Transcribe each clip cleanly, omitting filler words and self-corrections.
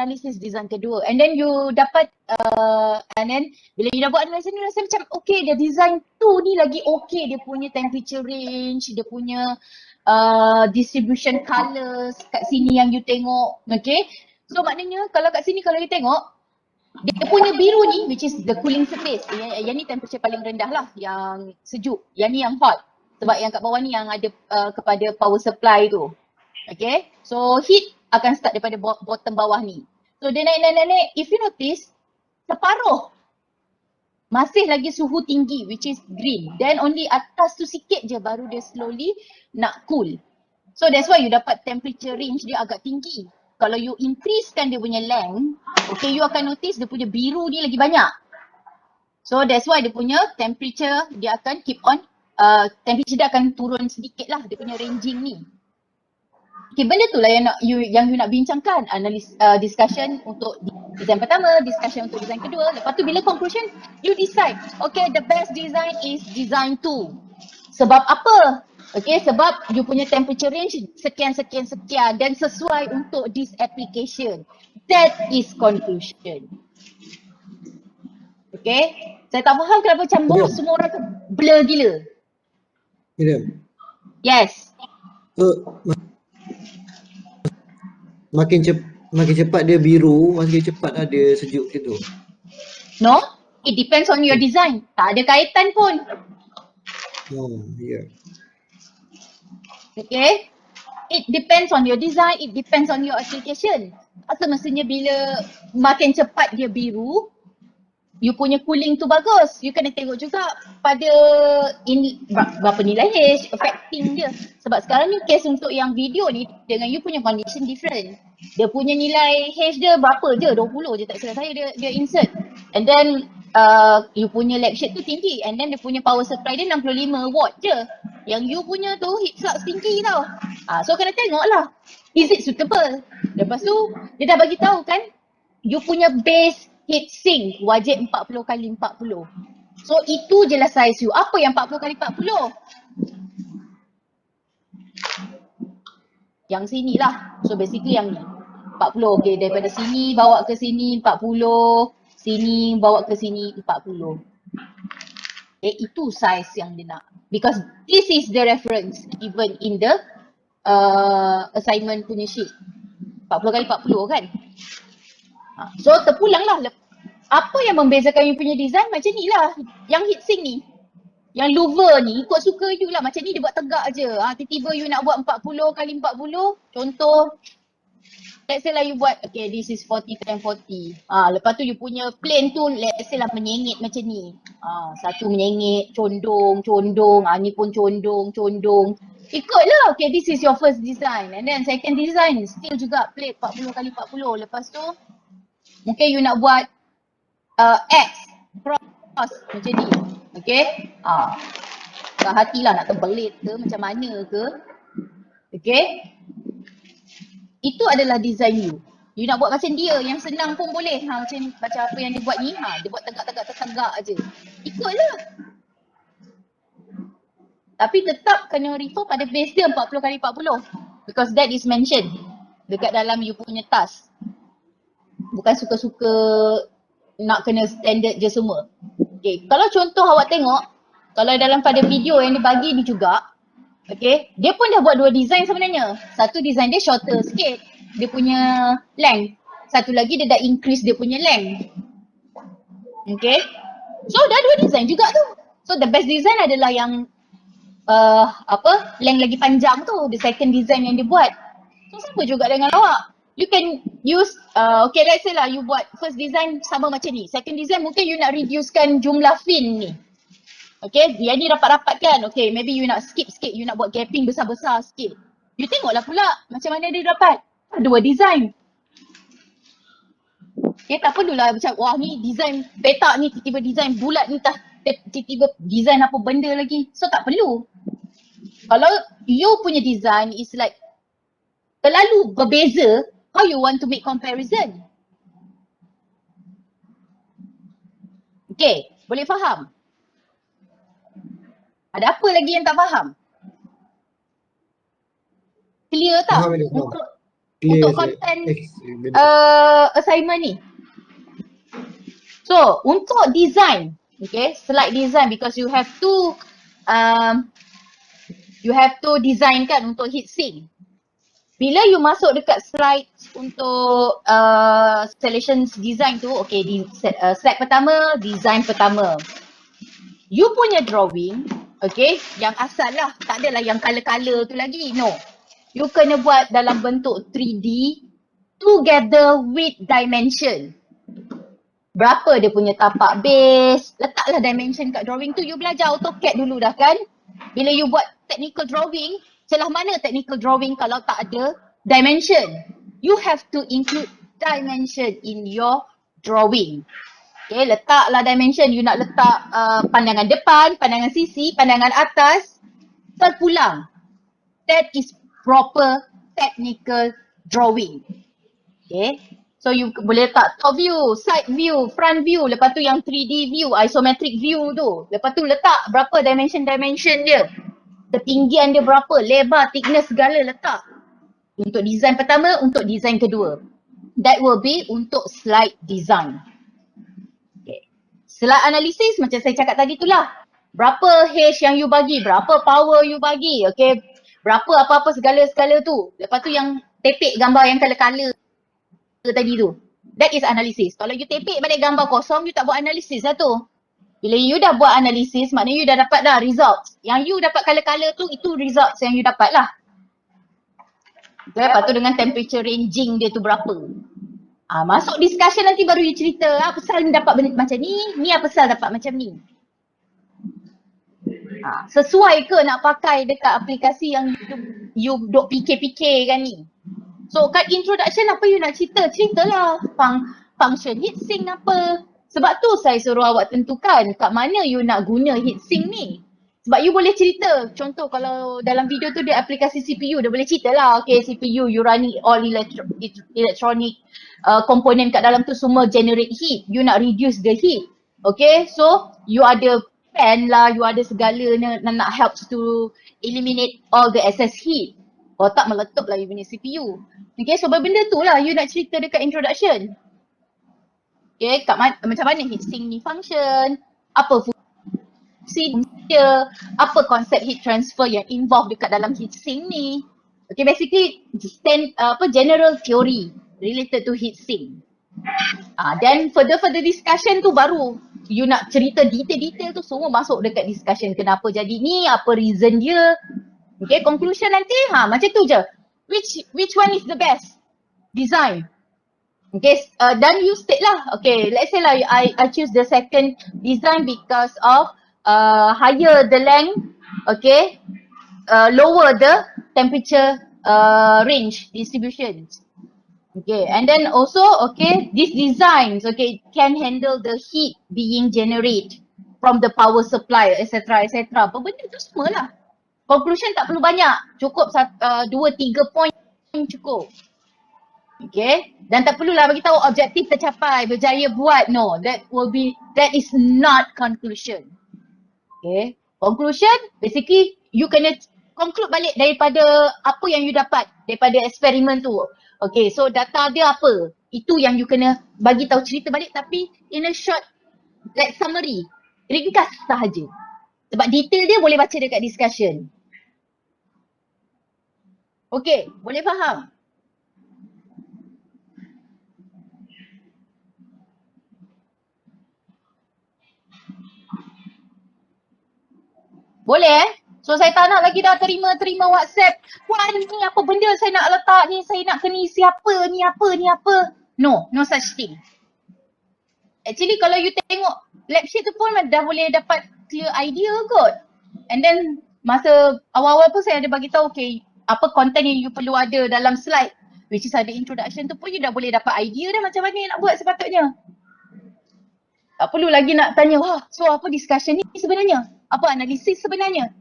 analisis design kedua. And then you dapat, and then bila you dah buat analisis ni rasa macam okay, dia design tu ni lagi okay. Dia punya temperature range, dia punya distribution colours kat sini yang you tengok. Okay. So maknanya kalau kat sini kalau you tengok, dia punya biru ni which is the cooling surface. Yang ni temperature paling rendah lah, yang sejuk. Yang ni yang hot. Sebab yang kat bawah ni yang ada kepada power supply tu. Okay. So heat akan start daripada bottom bawah ni. So dia naik. If you notice, separuh masih lagi suhu tinggi which is green. Then only atas tu sikit je baru dia slowly nak cool. So that's why you dapat temperature range dia agak tinggi. Kalau you increasekan dia punya length, okay, you akan notice dia punya biru ni lagi banyak. So that's why dia punya temperature dia akan keep on, temperature dia akan turun sedikit lah dia punya ranging ni. Okay, benda tu lah yang you nak bincangkan. Discussion untuk design pertama, discussion untuk design kedua. Lepas tu bila conclusion, you decide. Okay, the best design is design 2. Sebab apa? Okay, sebab you punya temperature range sekian dan sesuai untuk this application. That is conclusion. Okay, saya tak faham kenapa macam semua orang tu blur gila. Yes. Makin cepat dia biru, makin cepat lah dia sejuk gitu. No, it depends on your design. Tak ada kaitan pun. Yeah. Okay. It depends on your design, it depends on your application. Asal mestinya bila makin cepat dia biru, you punya cooling tu bagus. You kena tengok juga pada berapa nilai H, affecting dia. Sebab sekarang ni case untuk yang video ni dengan you punya condition different. Dia punya nilai H dia berapa je, 20 je tak salah saya dia insert. And then you punya lag shade tu tinggi, and then dia punya power supply dia 65 watt je. Yang you punya tu heat flux tinggi tau. So kena tengok lah, is it suitable? Lepas tu dia dah bagi tahu kan, you punya base heat sink wajib 40 kali 40. So itu je lah size you. Apa yang 40 kali 40? Yang sini lah. So basically yang ni 40. Okay, daripada sini bawa ke sini 40. Sini bawa ke sini 40. Okay, itu size yang dia nak. Because this is the reference given in the assignment punya sheet. 40 kali 40 kan? So terpulang lah. Apa yang membezakan you punya design macam ni lah. Yang heatsink ni, yang louver ni ikut suka you lah. Macam ni dia buat tegak je. Tiba-tiba you nak buat 40 kali 40. Contoh, let's say lah you buat, okay, this is 40 times 40. Lepas tu you punya plane tu let's say lah menyengit macam ni. Satu menyengit, condong. Ni pun condong. Ikutlah, okay, this is your first design. And then second design still juga plate 40 kali 40. Lepas tu mungkin you nak buat X, cross macam ni. Okay. Tak hatilah nak terbelit ke macam mana ke. Okay. Itu adalah design you. You nak buat macam dia yang senang pun boleh. Macam apa yang dia buat ni. Dia buat tegak je. Ikutlah. Tapi tetap kena refer pada base dia 40 kali 40. Because that is mentioned dekat dalam you punya task. Bukan suka-suka nak kena standard je semua. Okay, kalau contoh awak tengok, kalau dalam pada video yang dia bagi ni juga, okay, dia pun dah buat dua design sebenarnya. Satu design dia shorter sikit, dia punya length. Satu lagi dia dah increase dia punya length. Okay, so dah dua design juga tu. So the best design adalah yang length lagi panjang tu, the second design yang dia buat. So sama juga dengan awak. You can use, okay, let's say lah you buat first design sama macam ni. Second design mungkin you nak reducekan jumlah fin ni. Okay, yang ni rapat-rapat kan. Okay, maybe you nak skip sikit, you nak buat gapping besar-besar sikit. You tengoklah pula macam mana dia dapat. Dua design. Okay, tak perlulah macam, wah ni design petak ni, tiba-tiba design bulat ni, tiba-tiba design apa benda lagi. So tak perlu. Kalau you punya design is like terlalu berbeza, how you want to make comparison? Okay, boleh faham? Ada apa lagi yang tak faham? Clear tak? Clear untuk saya. content Benar. assignment ni. So, untuk design, okay, slide design because you have to design kan untuk heat sink. Bila you masuk dekat slide untuk selection design tu, okay, slide pertama, design pertama. You punya drawing, okay, yang asal lah, tak adalah yang color-color tu lagi, no. You kena buat dalam bentuk 3D together with dimension. Berapa dia punya tapak base, letaklah dimension kat drawing tu. You belajar AutoCAD dulu dah kan. Bila you buat technical drawing, celah mana technical drawing kalau tak ada dimension? You have to include dimension in your drawing. Okay, letaklah dimension. You nak letak pandangan depan, pandangan sisi, pandangan atas, terpulang. That is proper technical drawing. Okay. So you boleh letak top view, side view, front view, lepas tu yang 3D view, isometric view tu. Lepas tu letak berapa dimension dia. Ketinggian dia berapa, lebar, thickness segala letak. Untuk design pertama, untuk design kedua. That will be untuk slide design. Okay. Slide analysis macam saya cakap tadi tu lah. Berapa H yang you bagi, berapa power you bagi, okay. Berapa apa-apa segala-segala tu. Lepas tu yang tepek gambar yang color-color tadi tu. That is analysis. Kalau you tepek balik gambar kosong, you tak buat analisis lah tu. Bila you dah buat analisis, maknanya you dah dapat dah results. Yang you dapat color-color tu, itu results yang you dapat lah. Okay, lepas tu dengan temperature ranging dia tu berapa. Masuk discussion nanti baru you cerita, apa pasal ni dapat benda macam ni apa pasal dapat macam ni. Sesuai ke nak pakai dekat aplikasi yang you duk fikir-fikir kan ni. So kat introduction apa you nak cerita? Ceritalah function heatsink apa. Sebab tu saya suruh awak tentukan kat mana you nak guna heatsink ni. Sebab you boleh cerita. Contoh kalau dalam video tu dia aplikasi CPU, dia boleh cerita lah. Okay, CPU you running all electronic component kat dalam tu semua generate heat. You nak reduce the heat. Okay, so you ada fan lah, you ada segala nak helps to eliminate all the excess heat. Kalau tak meletup lah you punya CPU. Okay, so benda tu lah you nak cerita dekat introduction. Okay, macam mana heatsink ni function, apa fungsi dia, apa konsep heat transfer yang involved dekat dalam heatsink ni. Okay, basically general theory related to heatsink. Then further discussion tu baru you nak cerita detail-detail tu semua masuk dekat discussion. Kenapa jadi ni, apa reason dia. Okay, conclusion nanti macam tu je. Which one is the best design? Okay, then you state lah. Okay, let's say lah I choose the second design because of higher the length, okay, lower the temperature range distribution. Okay, and then also, okay, these designs, okay, can handle the heat being generated from the power supply, etc. Apa benda tu semua lah. Conclusion tak perlu banyak, cukup 2-3 point cukup. Okay, dan tak perlulah bagi tahu objektif tercapai, berjaya buat, no, that is not conclusion. Okay, conclusion basically you kena conclude balik daripada apa yang you dapat daripada eksperimen tu. Okay, so data dia apa, itu yang you kena bagi tahu, cerita balik tapi in a short like summary, ringkas sahaja. Sebab detail dia boleh baca dekat discussion. Okay, boleh faham? Boleh So saya tak nak lagi dah terima WhatsApp. Puan ni apa benda saya nak letak ni, saya nak kena isi apa ni apa. No such thing. Actually kalau you tengok lab sheet tu pun dah boleh dapat clear idea kot. And then masa awal-awal pun saya ada bagi tahu okay, apa content yang you perlu ada dalam slide, which is ada introduction tu pun you dah boleh dapat idea dah macam mana nak buat sepatutnya. Tak perlu lagi nak tanya, so apa discussion ni sebenarnya? Apa analisis sebenarnya?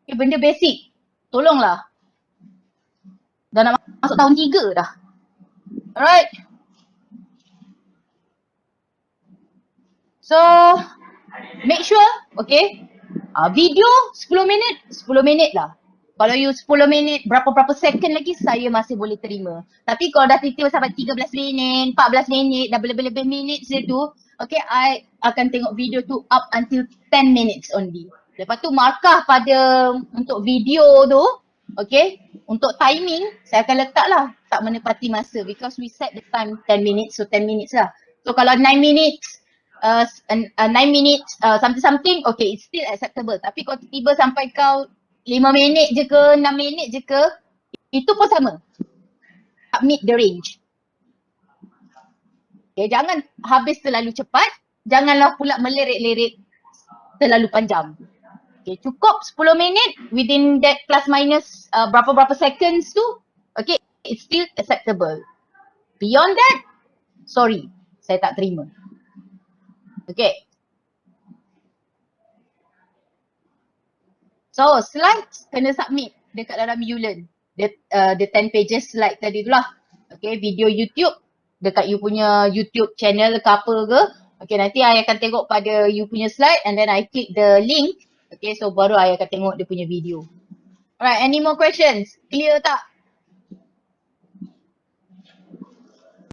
Okay, benda basic. Tolonglah. Dah nak masuk tahun 3 dah. Alright. So, make sure, okay. Video 10 minit lah. Kalau you 10 minit, berapa-berapa second lagi saya masih boleh terima. Tapi kalau dah tiba sampai 13 minit, 14 minit, dah berlebih-lebih minit tu, okay, I akan tengok video tu up until 10 minutes only. Lepas tu markah pada untuk video tu, okay, untuk timing, saya akan letak lah tak menepati masa because we set the time 10 minutes, so 10 minutes lah. So kalau 9 minutes, 9 minutes something, okay, it's still acceptable. Tapi kalau tiba sampai kau 5 minit je ke, 6 minit je ke, itu pun sama. Submit the range. Okay, jangan habis terlalu cepat, janganlah pula melirik-lirik terlalu panjang. Okay, cukup 10 minit within that plus minus berapa-berapa seconds tu, okay, it's still acceptable. Beyond that, sorry, saya tak terima. Okay. So, slides kena submit dekat dalam Ulearn. The 10 pages slide tadi tu lah. Okay, video YouTube dekat you punya YouTube channel ke apa ke. Okay, nanti I akan tengok pada you punya slide and then I click the link. Okay, so baru I akan tengok dia punya video. Alright, any more questions? Clear tak?